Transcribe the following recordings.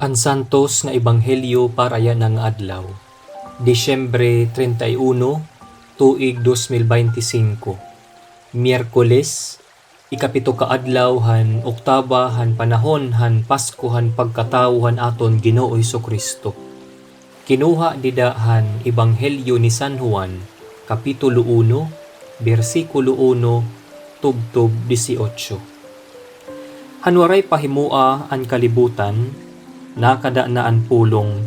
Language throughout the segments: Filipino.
Ang santos nga ebanghelyo para yan nga adlaw. Disyembre 31, tuig 2025. Miyerkules, ikapito ka adlaw han Oktaba han panahon han Pasko han pagkatawhan aton Ginoo Hesukristo. Kinuha didahan ebanghelyo ni San Juan, kapitulo 1, bersikulo 1, tubtob 18. Hanwaray pahimua ang kalibutan, nakada na ang pulong.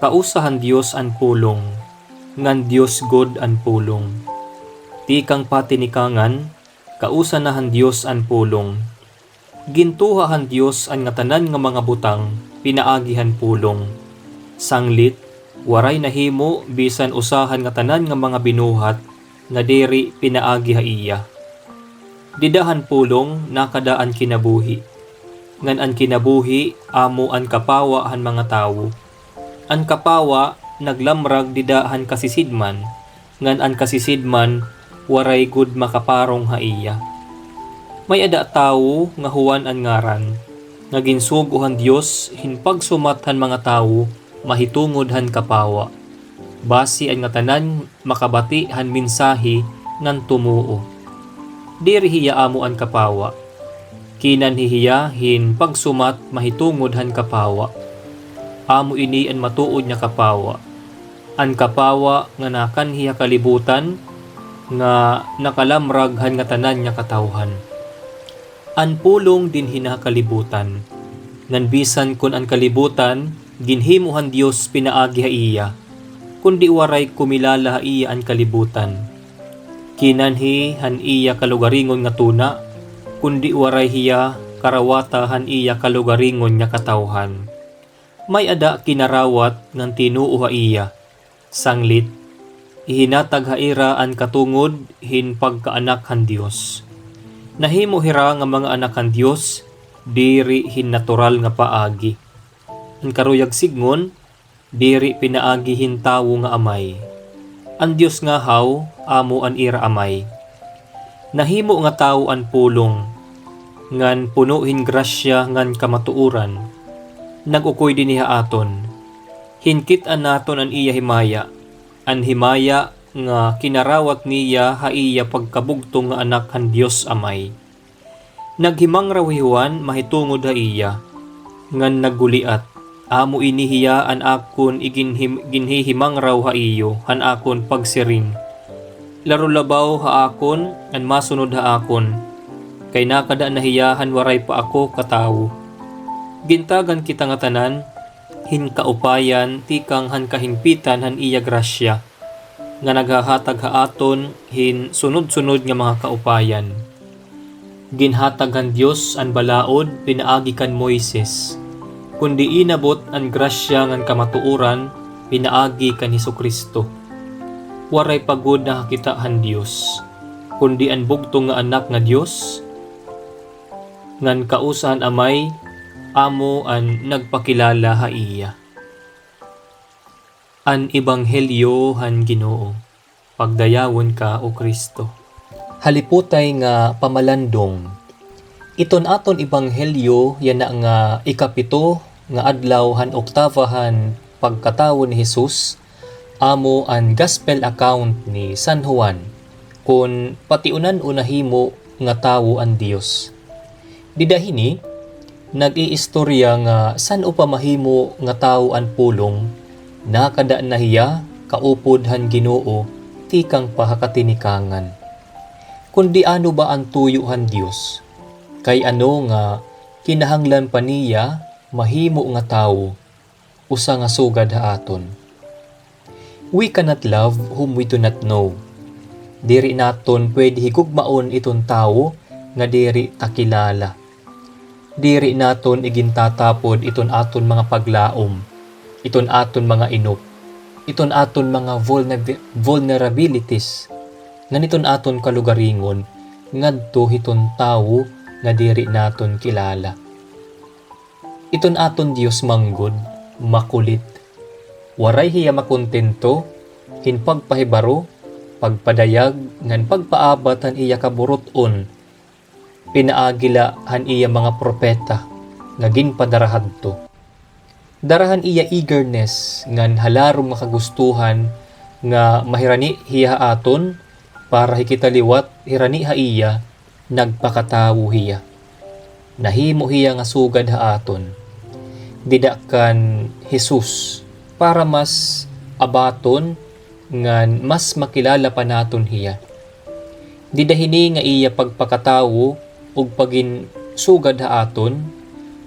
Kausahan Dios ang pulong, ngan Dios God ang pulong. Tikang patinikangan, kausanahan Dios ang pulong. Gintuhahan Dios ang ngatanan nga mga butang, pinaagihan pulong. Sanglit, waray nahimo bisan usahan ngatanan nga mga binuhat, nga diri pinaagiha iya. Didahan pulong, nakadaan kinabuhi. Ngan an kinabuhi, amo an kapawa han mga tawo. An kapawa, naglamrag didahan kasisidman, ngan an kasisidman, waray gud makaparong haiya. May ada tawo nga huwan an ngaran, nga ginsuguhan Dios hinpagsumat han mga tawo, mahitungod han kapawa. Basi an nga tanan makabati han minsahi ngan tumuo. Diri hiya amo an kapawa. Kinan hihiya hin pagsumat mahitungod han kapawa. Amo ini an matuod nya kapawa. An kapawa nga nakan hiya kalibutan, nga nakalamrag han nga tanan nya katawhan. An pulong din hina kalibutan. Ngan bisan kun an kalibutan, ginhimuhan Dios pinaagi iya. Kundi waray kumilala iya an kalibutan. Kinanhi han iya kalugaringon nga tuna, kundi waray hiya karawata han iya kalugaringon nya katawhan. May ada kinarawat ngan tinuuha iya. Sanglit, ihinatag haira an katungod hin pagkaanak han Dios. Nahimo hira nga mga anak han Dios, diri hin natural nga paagi. Ang karuyag signon, diri pinaagi hin tawo nga amay. Ang Dios nga haw, amo an ira amay. Nahimo nga tawo an pulong, ngan punuhin grasya ngan kamatuuran. Nagukoy din niya aton. Hinkit-an naton an iya himaya. An himaya nga kinarawat niya haiya pagkabugtong nga anak han Dios amay. Naghimang rawihuan mahitungod haiya. Ngan naguliat. Amo inihiya an akon ginhihimang raw haiyo han akon pagsiring. Laro labaw ha akon an masunod ha akon. Kay nakada nahiyahan waray pa ako katawo. Gintagan kita nga tanan, hin kaupayan, tikang han kahingpitan han iya grasya, nga naghahatag haaton, hin sunod-sunod nga mga kaupayan. Ginhatag han Dios an balaod, pinaagi kan Moises, kundi inabot an grasya ngan kamatuuran, pinaagi kan Hesukristo. Waray pagod na hakita han Dios, kundi an bugtong nga anak nga Dios, ngan kausahan amay, amo an nagpakilala haiya. An ebanghelyo han Ginoo, pagdayawon ka o Kristo. Haliputay nga pamalandong. Iton aton ebanghelyo yana nga ikapito nga adlaw han Oktaba han pagkatawo ni Jesus, amo an gospel account ni San Juan, kun patiunan unahimo nga tawo ang Dios. Didahini, nag-iistorya nga san upamahimo nga tawo ang pulong, nakada na hiya kaupod han Ginoo, tikang pahakatinikagan. Kundi ano ba ang tuyo han Dios? Kay ano nga kinahanglan pa niya mahimo nga tawo, usa nga sugad ha aton. We cannot love whom we do not know. Diri naton pwede higugmaon iton tawo nga diri takilala. Diri naton igintatapod iton aton mga paglaom, iton aton mga inop, iton aton mga vulnerabilities, nganiton aton kalugaringon, ngadto hiton tawo nga diri naton kilala. Iton aton Dios manggod, makulit, waray hiya makontento, hinpagpahibaro, pagpadayag, ngan pagpaabatan iya kaburuton, pinaagila han iya mga propeta nga ginpadarahadto. Darahan iya eagerness ngan halarong makagustuhan nga mahirani hiya aton para hikitaliwat hirani ha iya nagpakatawo hiya. Nahimo hiya nga sugad ha aton. Didakan Jesus para mas abaton ngan mas makilala pa naton hiya. Didahini nga iya pagpakatawo ug pagin sugad ha aton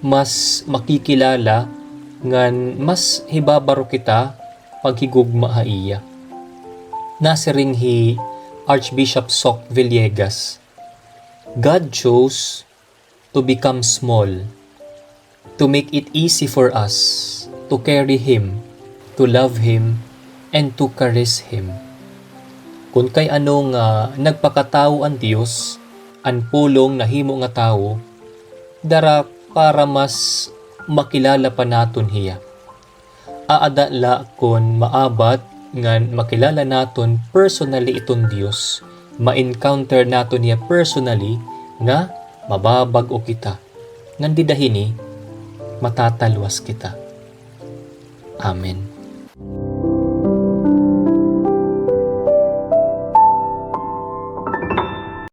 mas makikilala ngan mas hibabaro kita paghigugma ha iya. Nasiring hi Archbishop Soc Villegas, God chose to become small, to make it easy for us to carry Him, to love Him, and to caress Him. Kung kay ano nga nagpakatao ang Dios, ang pulong na himo nga tao, dara para mas makilala pa naton hiya. Aadala kon maabat ngan makilala naton personally itong Dios, ma-encounter naton niya personally nga mababag-o kita. Ngan didahini matatalwas kita. Amen.